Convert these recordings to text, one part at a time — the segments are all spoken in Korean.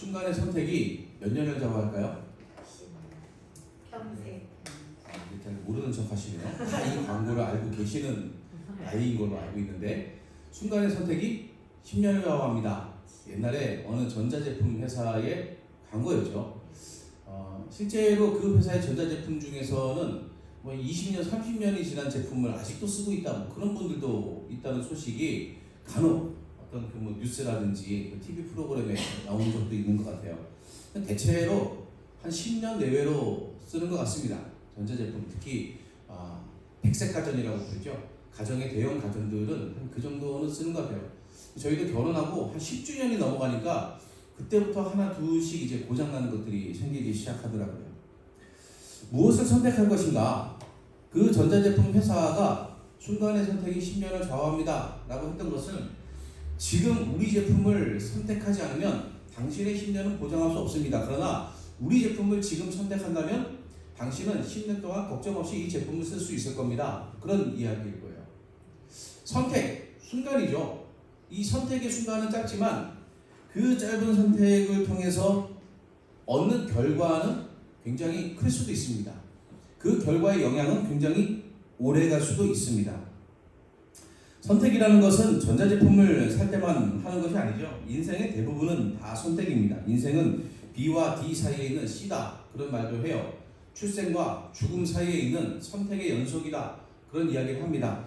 순간의 선택이 몇 년을 좌우할까요? 평생. 잘 모르는 척 하시네요. 다 이 광고를 알고 계시는 나이인 걸로 알고 있는데 순간의 선택이 10년을 좌우합니다. 옛날에 어느 전자제품 회사의 광고였죠. 실제로 그 회사의 전자제품 중에서는 뭐 20년, 30년이 지난 제품을 아직도 쓰고 있다, 뭐 그런 분들도 있다는 소식이 간혹 어떤 그 뭐 뉴스라든지 그 TV 프로그램에 나오는 적도 있는 것 같아요. 대체로 한 10년 내외로 쓰는 것 같습니다. 전자제품, 특히 백색 가전이라고 부르죠. 가정의 대형 가전들은 한 그 정도는 쓰는 것 같아요. 저희도 결혼하고 한 10주년이 넘어가니까 그때부터 하나 둘씩 이제 고장나는 것들이 생기기 시작하더라고요. 무엇을 선택할 것인가? 그 전자제품 회사가 순간의 선택이 10년을 좌우합니다 라고 했던 것은 지금 우리 제품을 선택하지 않으면 당신의 10년은 보장할 수 없습니다. 그러나 우리 제품을 지금 선택한다면 당신은 10년 동안 걱정 없이 이 제품을 쓸 수 있을 겁니다. 그런 이야기일 거예요. 선택, 순간이죠. 이 선택의 순간은 짧지만 그 짧은 선택을 통해서 얻는 결과는 굉장히 클 수도 있습니다. 그 결과의 영향은 굉장히 오래 갈 수도 있습니다. 선택이라는 것은 전자제품을 살 때만 하는 것이 아니죠. 인생의 대부분은 다 선택입니다. 인생은 B와 D 사이에 있는 C다, 그런 말도 해요. 출생과 죽음 사이에 있는 선택의 연속이다, 그런 이야기를 합니다.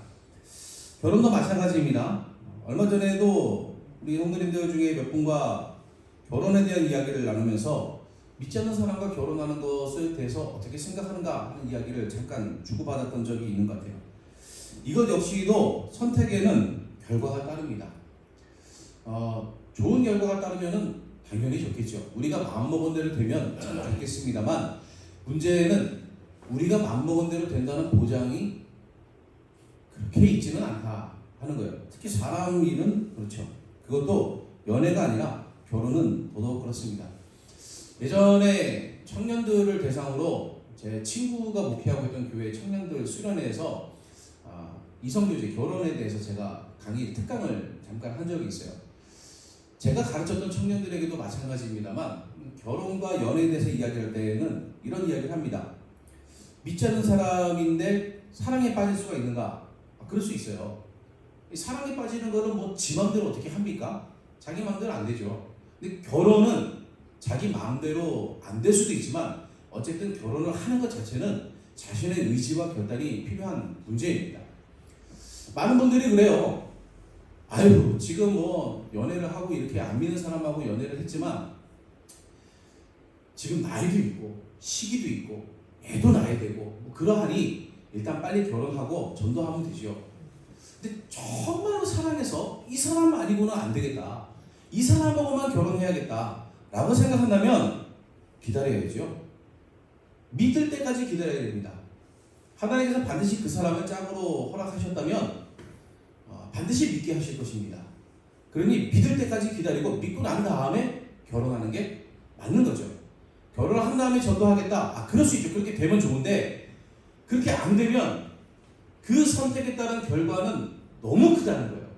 결혼도 마찬가지입니다. 얼마 전에도 우리 형님들 중에 몇 분과 결혼에 대한 이야기를 나누면서 믿지 않는 사람과 결혼하는 것에 대해서 어떻게 생각하는가 하는 이야기를 잠깐 주고받았던 적이 있는 것 같아요. 이것 역시도 선택에는 결과가 따릅니다. 좋은 결과가 따르면 당연히 좋겠죠. 우리가 마음먹은 대로 되면 참 좋겠습니다만 문제는 우리가 마음먹은 대로 된다는 보장이 그렇게 있지는 않다 하는 거예요. 특히 사람 일은 그렇죠. 그것도 연애가 아니라 결혼은 더더욱 그렇습니다. 예전에 청년들을 대상으로 제 친구가 목회하고 있던 교회 청년들 수련회에서 이성교제, 결혼에 대해서 제가 강의 특강을 잠깐 한 적이 있어요. 제가 가르쳤던 청년들에게도 마찬가지입니다만 결혼과 연애에 대해서 이야기할 때는 이런 이야기를 합니다. 믿지 않는 사람인데 사랑에 빠질 수가 있는가? 그럴 수 있어요. 사랑에 빠지는 거는 뭐 지 마음대로 어떻게 합니까? 자기 마음대로 안 되죠. 근데 결혼은 자기 마음대로 안 될 수도 있지만 어쨌든 결혼을 하는 것 자체는 자신의 의지와 결단이 필요한 문제입니다. 많은 분들이 그래요. 아유, 지금 뭐 연애를 하고 이렇게 안 믿는 사람하고 연애를 했지만 지금 나이도 있고 시기도 있고 애도 낳아야 되고 뭐 그러하니 일단 빨리 결혼하고 전도하면 되죠. 근데 정말로 사랑해서 이 사람 아니고는 안 되겠다, 이 사람하고만 결혼해야겠다 라고 생각한다면 기다려야죠. 믿을 때까지 기다려야 됩니다. 하나님께서 반드시 그 사람을 짝으로 허락하셨다면 반드시 믿게 하실 것입니다. 그러니 믿을 때까지 기다리고 믿고 난 다음에 결혼하는 게 맞는 거죠. 결혼을 한 다음에 전도하겠다, 그럴 수 있죠. 그렇게 되면 좋은데 그렇게 안 되면 그 선택에 따른 결과는 너무 크다는 거예요.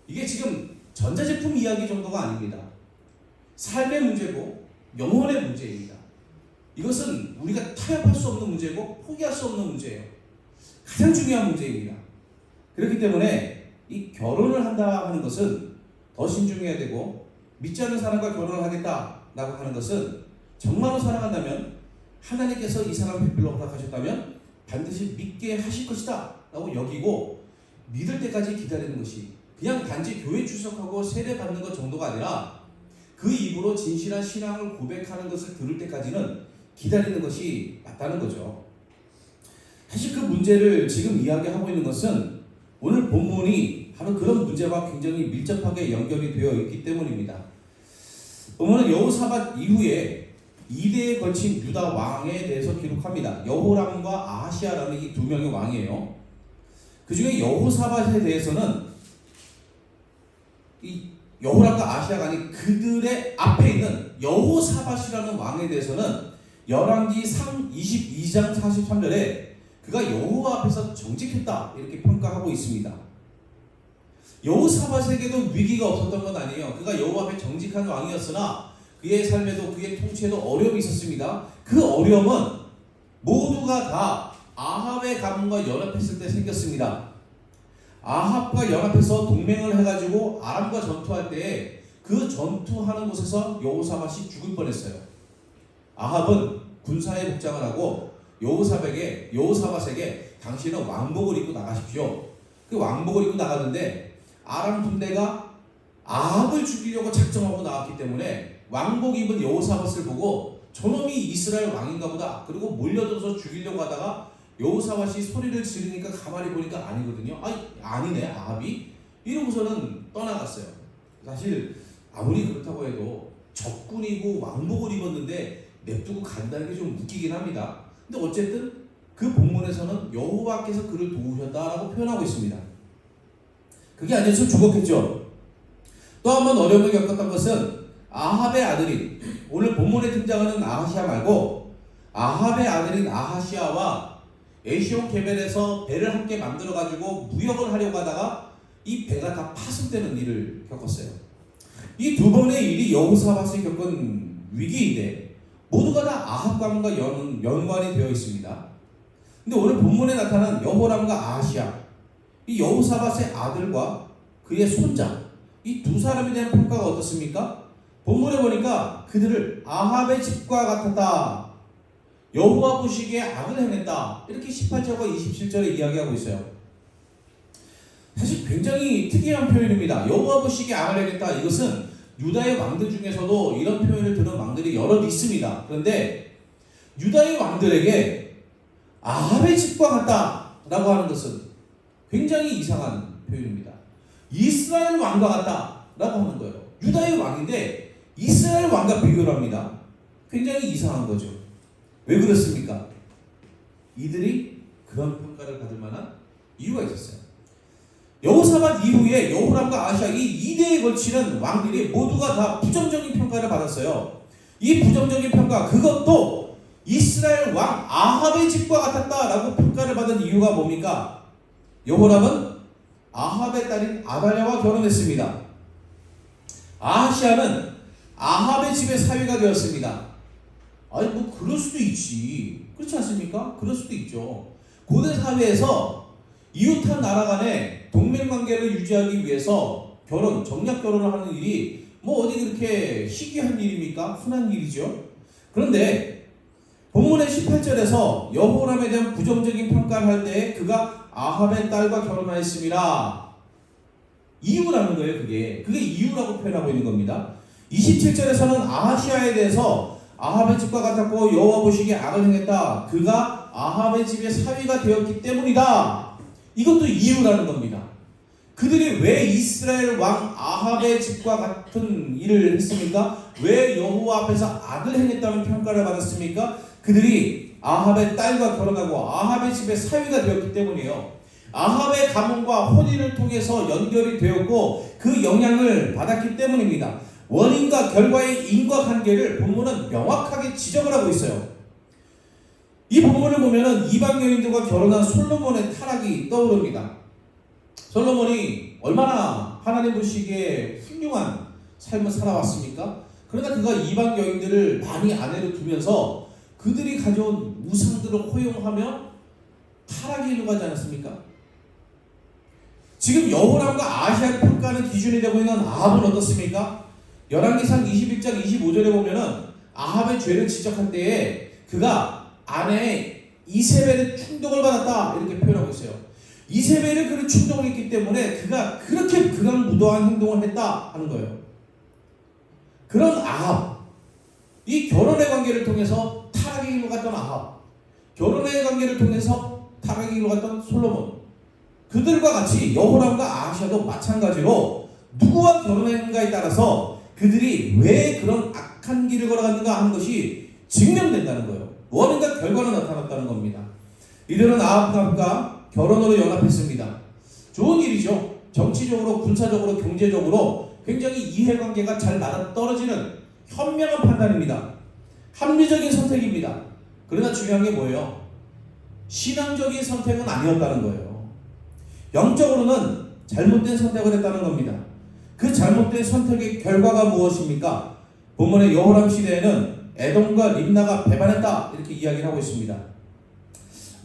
이게 지금 전자제품 이야기 정도가 아닙니다. 삶의 문제고 영혼의 문제입니다. 이것은 우리가 타협할 수 없는 문제고 포기할 수 없는 문제예요. 가장 중요한 문제입니다. 그렇기 때문에 이 결혼을 한다 하는 것은 더 신중해야 되고, 믿지 않는 사람과 결혼을 하겠다라고 하는 것은 정말로 사랑한다면 하나님께서 이 사람을 별로 허락하셨다면 반드시 믿게 하실 것이다 라고 여기고 믿을 때까지 기다리는 것이, 그냥 단지 교회 출석하고 세례 받는 것 정도가 아니라 그 입으로 진실한 신앙을 고백하는 것을 들을 때까지는 기다리는 것이 맞다는 거죠. 사실 그 문제를 지금 이야기하고 있는 것은 오늘 본문이 바로 그런 문제와 굉장히 밀접하게 연결이 되어 있기 때문입니다. 본문은 여호사밧 이후에 2대에 걸친 유다 왕에 대해서 기록합니다. 여호람과 아하시아라는 이 두 명의 왕이에요. 그 중에 여호사밧에 대해서는 이 여호람과 아하시아가 아닌 그들의 앞에 있는 여호사밧이라는 왕에 대해서는 열왕기 22장 43절에 그가 여호와 앞에서 정직했다 이렇게 평가하고 있습니다. 여호사밧에게도 위기가 없었던 건 아니에요. 그가 여호와 앞에 정직한 왕이었으나 그의 삶에도 그의 통치에도 어려움이 있었습니다. 그 어려움은 모두가 다 아합의 가문과 연합했을 때 생겼습니다. 아합과 연합해서 동맹을 해가지고 아람과 전투할 때에 그 전투하는 곳에서 여호사밧이 죽을 뻔했어요. 아합은 군사의 복장을 하고 여호사밧에게 당신은 왕복을 입고 나가십시오. 그 왕복을 입고 나갔는데 아람 군대가 아합을 죽이려고 작정하고 나왔기 때문에 왕복 입은 여호사밧을 보고 저놈이 이스라엘 왕인가 보다. 그리고 몰려들어서 죽이려고 하다가 여호사밧이 소리를 지르니까 가만히 보니까 아니거든요. 아니네 아합이. 이러고서는 떠나갔어요. 사실 아무리 그렇다고 해도 적군이고 왕복을 입었는데 냅두고 간다는 게 좀 웃기긴 합니다. 근데 어쨌든 그 본문에서는 여호와께서 그를 도우셨다라고 표현하고 있습니다. 그게 아니었으면 죽었겠죠. 또 한 번 어려움을 겪었던 것은 아합의 아들인, 오늘 본문에 등장하는 아하시아 말고 아합의 아들인 아하시아와 에시온 게벨에서 배를 함께 만들어 가지고 무역을 하려고 하다가 이 배가 다 파손되는 일을 겪었어요. 이 두 번의 일이 여호사밧이 겪은 위기인데 모두가 다 아합 가문과 연관이 되어 있습니다. 근데 오늘 본문에 나타난 여호람과 아하시아, 이 여호사밧의 아들과 그의 손자, 이 두 사람에 대한 평가가 어떻습니까? 본문에 보니까 그들을 아합의 집과 같았다, 여호와 보시기에 악을 행했다, 이렇게 18절과 27절에 이야기하고 있어요. 사실 굉장히 특이한 표현입니다. 여호와 보시기에 악을 행했다. 이것은 유다의 왕들 중에서도 이런 표현을 들은 왕들이 여럿 있습니다. 그런데 유다의 왕들에게 아합의 집과 같다라고 하는 것은 굉장히 이상한 표현입니다. 이스라엘 왕과 같다라고 하는 거예요. 유다의 왕인데 이스라엘 왕과 비교를 합니다. 굉장히 이상한 거죠. 왜 그렇습니까? 이들이 그런 평가를 받을 만한 이유가 있었어요. 여호사밧 이후에 여호람과 아하시아 이 2대에 걸치는 왕들이 모두가 다 부정적인 평가를 받았어요. 이 부정적인 평가, 그것도 이스라엘 왕 아합의 집과 같았다라고 평가를 받은 이유가 뭡니까? 여호람은 아합의 딸인 아달랴와 결혼했습니다. 아하시아는 아합의 집의 사위가 되었습니다. 그럴 수도 있지. 그렇지 않습니까? 그럴 수도 있죠. 고대 사회에서 이웃한 나라 간에 동맹관계를 유지하기 위해서 정략 결혼을 하는 일이 어디 그렇게 희귀한 일입니까? 흔한 일이죠. 그런데 본문의 18절에서 여호람에 대한 부정적인 평가를 할 때 그가 아합의 딸과 결혼하였습니다. 이유라는 거예요. 그게 이유라고 표현하고 있는 겁니다. 27절에서는 아하시아에 대해서 아합의 집과 같았고 여호와 보시기에 악을 행했다. 그가 아합의 집의 사위가 되었기 때문이다. 이것도 이유라는 겁니다. 그들이 왜 이스라엘 왕 아합의 집과 같은 일을 했습니까? 왜 여호와 앞에서 악을 행했다는 평가를 받았습니까? 그들이 아합의 딸과 결혼하고 아합의 집의 사위가 되었기 때문이에요. 아합의 가문과 혼인을 통해서 연결이 되었고 그 영향을 받았기 때문입니다. 원인과 결과의 인과관계를 본문은 명확하게 지적을 하고 있어요. 이 본문을 보면은 이방 여인들과 결혼한 솔로몬의 타락이 떠오릅니다. 솔로몬이 얼마나 하나님 보시기에 훌륭한 삶을 살아왔습니까? 그러나 그가 이방 여인들을 많이 아내로 두면서 그들이 가져온 우상들을 호용하며 타락에 이르가지 않았습니까? 지금 여호람과 아하시아를 평가하는 기준이 되고 있는 아합은 어떻습니까? 열왕기상 21장 25절에 보면은 아합의 죄를 지적할 때에 그가 아내 이세벨의 충동을 받았다 이렇게 표현하고 있어요. 이세벨이 그를 충동했기 때문에 그가 그렇게 극악무도한 행동을 했다 하는 거예요. 그런 아합, 이 결혼의 관계를 통해서 타락의 길로 갔던 아합, 결혼의 관계를 통해서 타락의 길로 갔던 솔로몬, 그들과 같이 여호람과 아하시아도 마찬가지로 누구와 결혼했는가에 따라서 그들이 왜 그런 악한 길을 걸어갔는가 하는 것이 증명된다는 거예요. 원인과 결과가 나타났다는 겁니다. 이들은 아합과 결혼으로 연합했습니다. 좋은 일이죠. 정치적으로, 군사적으로, 경제적으로 굉장히 이해관계가 잘 맞아떨어지는 현명한 판단입니다. 합리적인 선택입니다. 그러나 중요한 게 뭐예요? 신앙적인 선택은 아니었다는 거예요. 영적으로는 잘못된 선택을 했다는 겁니다. 그 잘못된 선택의 결과가 무엇입니까? 본문의 여호람 시대에는 에돔과 림나가 배반했다 이렇게 이야기를 하고 있습니다.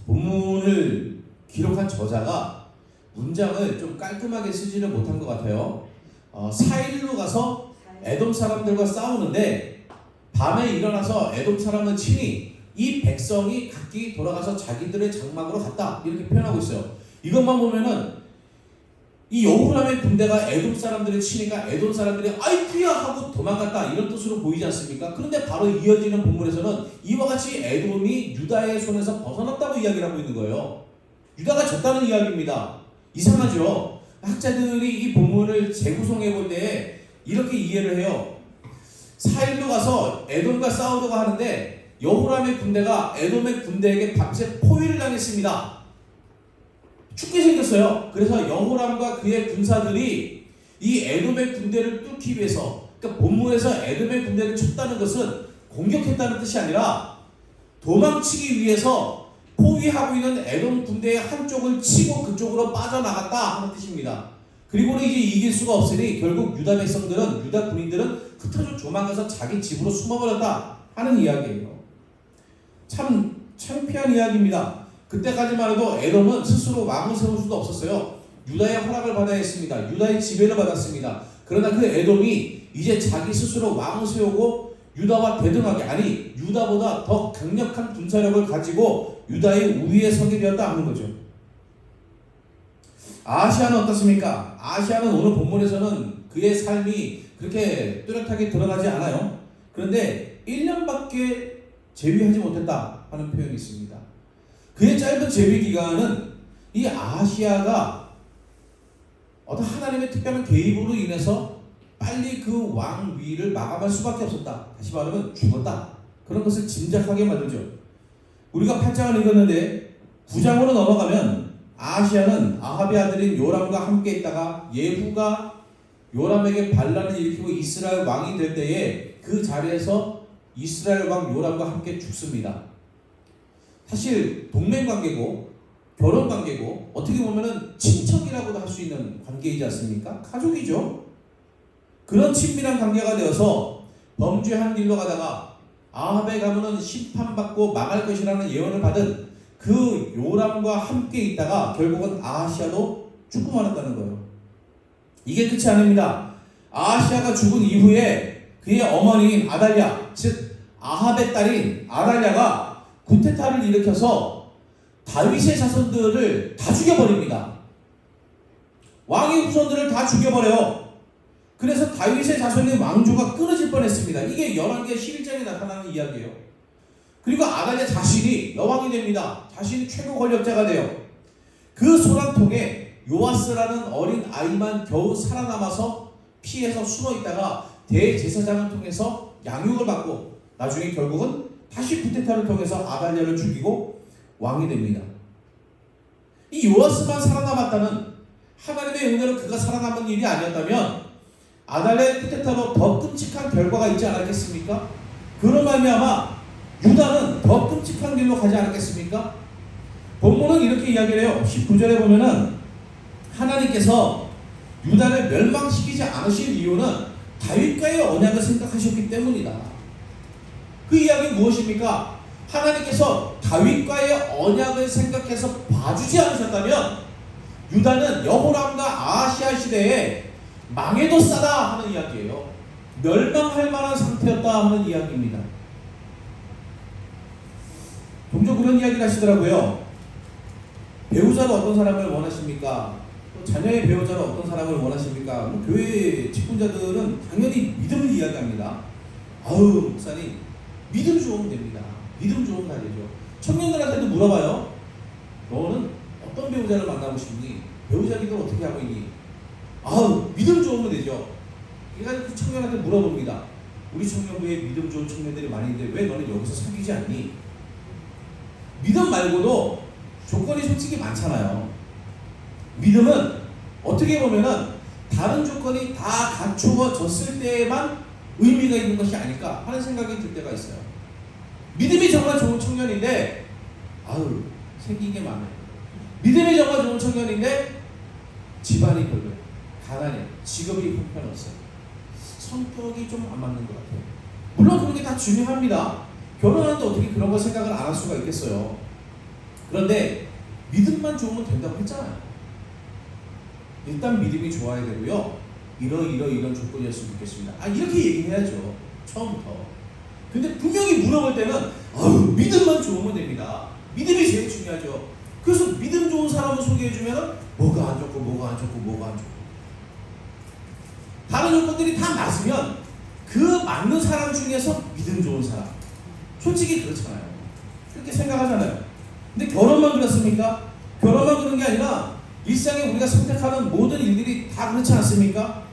본문을 기록한 저자가 문장을 좀 깔끔하게 쓰지를 못한 것 같아요. 4일로 가서 에돔 사람들과 싸우는데 밤에 일어나서 에돔 사람은 친히 이 백성이 각기 돌아가서 자기들의 장막으로 갔다 이렇게 표현하고 있어요. 이것만 보면은 이 여호람의 군대가 에돔 사람들의 치니까 에돔 사람들이 아이쿠야 하고 도망갔다 이런 뜻으로 보이지 않습니까? 그런데 바로 이어지는 본문에서는 이와 같이 에돔이 유다의 손에서 벗어났다고 이야기를 하고 있는 거예요. 유다가 졌다는 이야기입니다. 이상하죠? 학자들이 이 본문을 재구성해 볼 때 이렇게 이해를 해요. 4일로 가서 에돔과 싸우려고 하는데 여호람의 군대가 에돔의 군대에게 밤새 포위를 당했습니다. 죽게 생겼어요. 그래서 여호람과 그의 군사들이 이 에돔의 군대를 뚫기 위해서, 그러니까 본문에서 에돔의 군대를 쳤다는 것은 공격했다는 뜻이 아니라 도망치기 위해서 포위하고 있는 에돔 군대의 한쪽을 치고 그쪽으로 빠져나갔다 하는 뜻입니다. 그리고는 이제 이길 수가 없으니 결국 유다 백성들은, 유다 군인들은 흩어져 도망가서 자기 집으로 숨어버렸다 하는 이야기예요. 참 창피한 이야기입니다. 그때까지만 해도 에돔은 스스로 왕을 세울 수도 없었어요. 유다의 허락을 받아야 했습니다. 유다의 지배를 받았습니다. 그러나 그 에돔이 이제 자기 스스로 왕을 세우고 유다와 대등하게, 아니 유다보다 더 강력한 군사력을 가지고 유다의 우위에 서게 되었다 하는 거죠. 아하시아는 어떻습니까? 아하시아는 오늘 본문에서는 그의 삶이 그렇게 뚜렷하게 드러나지 않아요. 그런데 1년밖에 재위하지 못했다 하는 표현이 있습니다. 그의 짧은 재위 기간은 이 아하시아가 어떤 하나님의 특별한 개입으로 인해서 빨리 그 왕위를 마감할 수밖에 없었다. 다시 말하면 죽었다. 그런 것을 짐작하게 만들죠. 우리가 8장을 읽었는데 9장으로 넘어가면 아하시아는 아합의 아들인 요람과 함께 있다가 예후가 요람에게 반란을 일으키고 이스라엘 왕이 될 때에 그 자리에서 이스라엘 왕 요람과 함께 죽습니다. 사실 동맹관계고 결혼관계고 어떻게 보면은 친척이라고도 할 수 있는 관계이지 않습니까? 가족이죠. 그런 친밀한 관계가 되어서 범죄한 길로 가다가 아합의 가문은 심판받고 망할 것이라는 예언을 받은 그 요람과 함께 있다가 결국은 아하시아도 죽고 말았다는 거예요. 이게 끝이 아닙니다. 아하시아가 죽은 이후에 그의 어머니인 아달랴, 즉 아합의 딸인 아달랴가 구테타를 일으켜서 다윗의 자손들을 다 죽여버립니다. 왕의 후손들을 다 죽여버려요. 그래서 다윗의 자손의 왕조가 끊어질 뻔했습니다. 이게 열왕기하 11장에 나타나는 이야기예요. 그리고 아달랴 자신이 여왕이 됩니다. 자신이 최고 권력자가 돼요. 그 소란통에 요아스라는 어린 아이만 겨우 살아남아서 피해서 숨어있다가 대제사장을 통해서 양육을 받고 나중에 결국은 다시 구테타를 통해서 아달랴를 죽이고 왕이 됩니다. 이 요아스만 살아남았다는 하나님의 은혜로 그가 살아남은 일이 아니었다면 아달랴의 구테타로 더 끔찍한 결과가 있지 않았겠습니까? 그로 말미암아 유다는 더 끔찍한 길로 가지 않았겠습니까? 본문은 이렇게 이야기를 해요. 19절에 보면은 하나님께서 유다를 멸망시키지 않으실 이유는 다윗과의 언약을 생각하셨기 때문이다. 그 이야기는 무엇입니까? 하나님께서 다윗과의 언약을 생각해서 봐주지 않으셨다면 유다는 여호람과 아하시아 시대에 망해도 싸다 하는 이야기예요. 멸망할 만한 상태였다 하는 이야기입니다. 종종 그런 이야기를 하시더라고요. 배우자로 어떤 사람을 원하십니까? 또 자녀의 배우자로 어떤 사람을 원하십니까? 교회 직분자들은 당연히 믿음을 이야기합니다. 아우 목사님 믿음 좋으면 됩니다. 믿음 좋으면 다 되죠. 청년들한테도 물어봐요. 너는 어떤 배우자를 만나고 싶니? 배우자 기도를 어떻게 하고 있니? 아우 믿음 좋으면 되죠. 그러니까 그 청년한테 물어봅니다. 우리 청년부에 믿음 좋은 청년들이 많이 있는데 왜 너는 여기서 사귀지 않니? 믿음 말고도 조건이 솔직히 많잖아요. 믿음은 어떻게 보면은 다른 조건이 다 갖추어졌을 때에만 의미가 있는 것이 아닐까 하는 생각이 들 때가 있어요. 믿음이 정말 좋은 청년인데 아유 생긴 게 많아요. 믿음이 정말 좋은 청년인데 집안이 별로예요. 가난해. 직업이 형편없어요. 성격이 좀 안 맞는 것 같아요. 물론 그런 게 다 중요합니다. 결혼하는데 어떻게 그런 거 생각을 안 할 수가 있겠어요. 그런데 믿음만 좋으면 된다고 했잖아요. 일단 믿음이 좋아야 되고요. 이런 조건이었으면 좋겠습니다. 이렇게 얘기해야죠. 처음부터. 근데 분명히 물어볼 때는 믿음만 좋으면 됩니다. 믿음이 제일 중요하죠. 그래서 믿음 좋은 사람을 소개해주면 뭐가 안 좋고 뭐가 안 좋고 뭐가 안 좋고 다른 조건들이 다 맞으면 그 맞는 사람 중에서 믿음 좋은 사람. 솔직히 그렇잖아요. 그렇게 생각하잖아요. 근데 결혼만 그렇습니까? 결혼만 그런 게 아니라 일상에 우리가 선택하는 모든 일들이 다 그렇지 않습니까?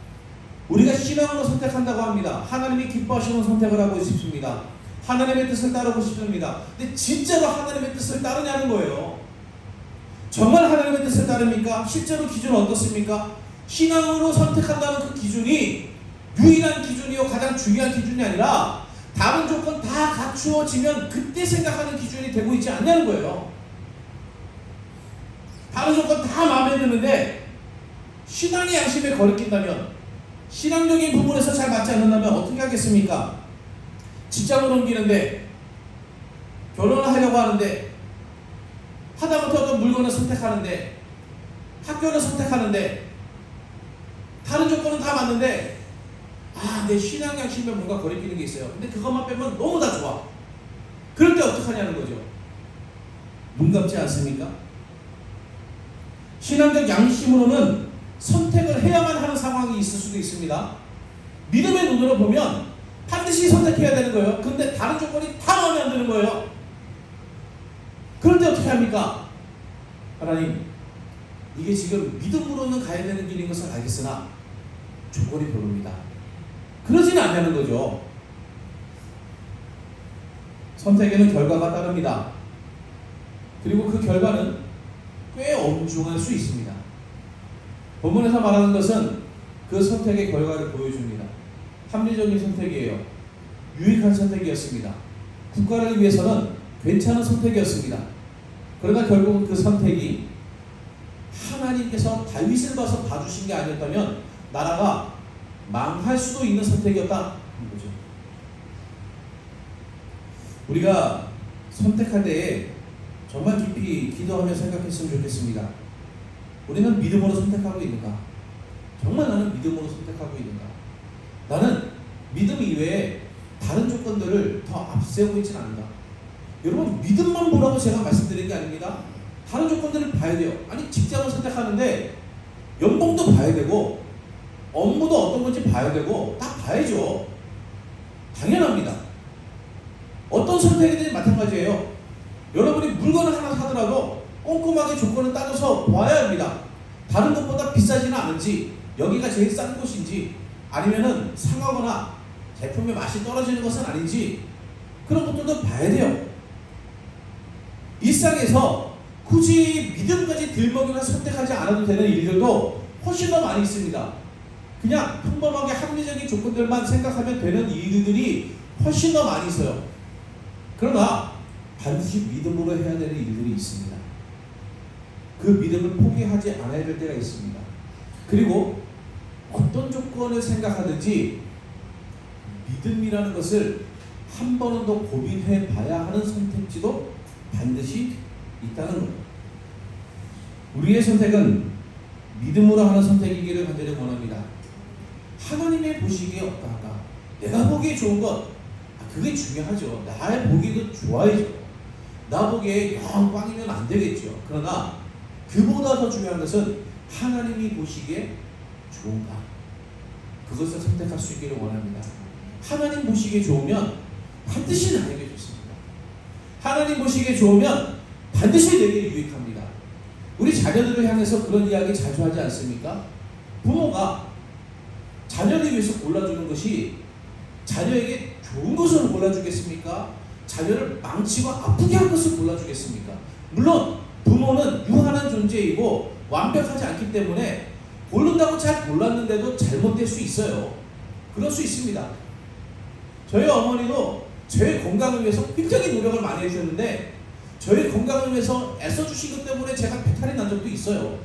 우리가 신앙으로 선택한다고 합니다. 하나님이 기뻐하시는 선택을 하고 싶습니다. 하나님의 뜻을 따르고 싶습니다. 근데 진짜로 하나님의 뜻을 따르냐는 거예요. 정말 하나님의 뜻을 따릅니까? 실제로 기준은 어떻습니까? 신앙으로 선택한다는 그 기준이 유일한 기준이요 가장 중요한 기준이 아니라 다른 조건 다 갖추어지면 그때 생각하는 기준이 되고 있지 않냐는 거예요. 다른 조건 다 마음에 드는데 신앙의 양심에 거리낀다면, 신앙적인 부분에서 잘 맞지 않는다면 어떻게 하겠습니까? 직장을 옮기는데, 결혼을 하려고 하는데, 하다못해 어떤 물건을 선택하는데, 학교를 선택하는데, 다른 조건은 다 맞는데 내 신앙 양심에 뭔가 거리끼는 게 있어요. 근데 그것만 빼면 너무 다 좋아. 그럴 때 어떡하냐는 거죠. 눈 감지 않습니까? 신앙적 양심으로는 선택을 해야만 하는 상황이 있을 수도 있습니다. 믿음의 눈으로 보면 반드시 선택해야 되는 거예요. 그런데 다른 조건이 다 마음에 안 드는 거예요. 그럴 때 어떻게 합니까? 하나님, 이게 지금 믿음으로는 가야 되는 길인 것을 알겠으나 조건이 별로입니다. 그러지는 않냐는 거죠. 선택에는 결과가 따릅니다. 그리고 그 결과는 꽤 엄중할 수 있습니다. 본문에서 말하는 것은 그 선택의 결과를 보여줍니다. 합리적인 선택이에요. 유익한 선택이었습니다. 국가를 위해서는 괜찮은 선택이었습니다. 그러나 결국은 그 선택이 하나님께서 다윗을 봐서 봐주신 게 아니었다면 나라가 망할 수도 있는 선택이었다는 거죠. 우리가 선택할 때에 정말 깊이 기도하며 생각했으면 좋겠습니다. 우리는 믿음으로 선택하고 있는가? 정말 나는 믿음으로 선택하고 있는가? 나는 믿음 이외에 다른 조건들을 더 앞세우고 있지는 않은가? 여러분, 믿음만 보라고 제가 말씀드린 게 아닙니다. 다른 조건들을 봐야 돼요. 아니, 직장을 선택하는데 연봉도 봐야 되고 업무도 어떤 건지 봐야 되고 다 봐야죠. 당연합니다. 어떤 선택이든지 마찬가지예요. 여러분이 물건을 하나 사더라도 꼼꼼하게 조건을 따져서 봐야 합니다. 다른 것보다 비싸지는 않은지, 여기가 제일 싼 곳인지, 아니면은 상하거나 제품의 맛이 떨어지는 것은 아닌지, 그런 것들도 봐야 돼요. 일상에서 굳이 믿음까지 들먹이나 선택하지 않아도 되는 일들도 훨씬 더 많이 있습니다. 그냥 평범하게 합리적인 조건들만 생각하면 되는 일들이 훨씬 더 많이 있어요. 그러나 반드시 믿음으로 해야 되는 일들이 있습니다. 그 믿음을 포기하지 않아야 될 때가 있습니다. 그리고 어떤 조건을 생각하든지 믿음이라는 것을 한 번은 더 고민해 봐야 하는 선택지도 반드시 있다는 거예요. 우리의 선택은 믿음으로 하는 선택이기를 간절히 원합니다. 하나님의 보시기에 어떠한가? 내가 보기에 좋은 것, 그게 중요하죠. 나의 보기에도 좋아야죠. 나 보기에 영 꽝이면 안 되겠죠. 그러나 그보다 더 중요한 것은 하나님이 보시기에 좋은가? 그것을 선택할 수 있기를 원합니다. 하나님 보시기에 좋으면 반드시 나에게 좋습니다. 하나님 보시기에 좋으면 반드시 내게 유익합니다. 우리 자녀들을 향해서 그런 이야기 자주 하지 않습니까? 부모가 자녀를 위해서 골라주는 것이 자녀에게 좋은 것을 골라주겠습니까? 자녀를 망치고 아프게 할 것을 골라주겠습니까? 물론 부모는 유한한 존재이고 완벽하지 않기 때문에 고른다고 잘 골랐는데도 잘못될 수 있어요. 그럴 수 있습니다. 저희 어머니도 저의 건강을 위해서 굉장히 노력을 많이 해주셨는데 저의 건강을 위해서 애써주신 것 때문에 제가 배탈이 난 적도 있어요.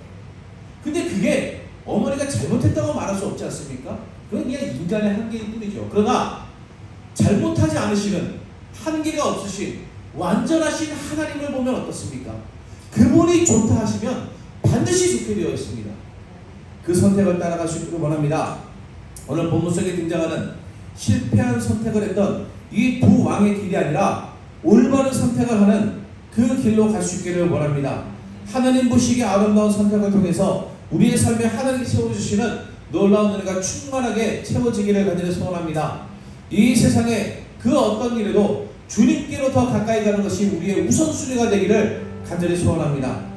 근데 그게 어머니가 잘못했다고 말할 수 없지 않습니까? 그건 그냥 인간의 한계일 뿐이죠. 그러나 잘못하지 않으시는, 한계가 없으신 완전하신 하나님을 보면 어떻습니까? 그분이 좋다 하시면 반드시 좋게 되어 있습니다. 그 선택을 따라갈 수 있기를 원합니다. 오늘 본문 속에 등장하는 실패한 선택을 했던 이 두 왕의 길이 아니라 올바른 선택을 하는 그 길로 갈 수 있기를 원합니다. 하나님 보시기에 아름다운 선택을 통해서 우리의 삶에 하나님이 채워주시는 놀라운 은혜가 충만하게 채워지기를 간절히 소원합니다. 이 세상에 그 어떤 일에도 주님께로 더 가까이 가는 것이 우리의 우선순위가 되기를 간절히 소원합니다.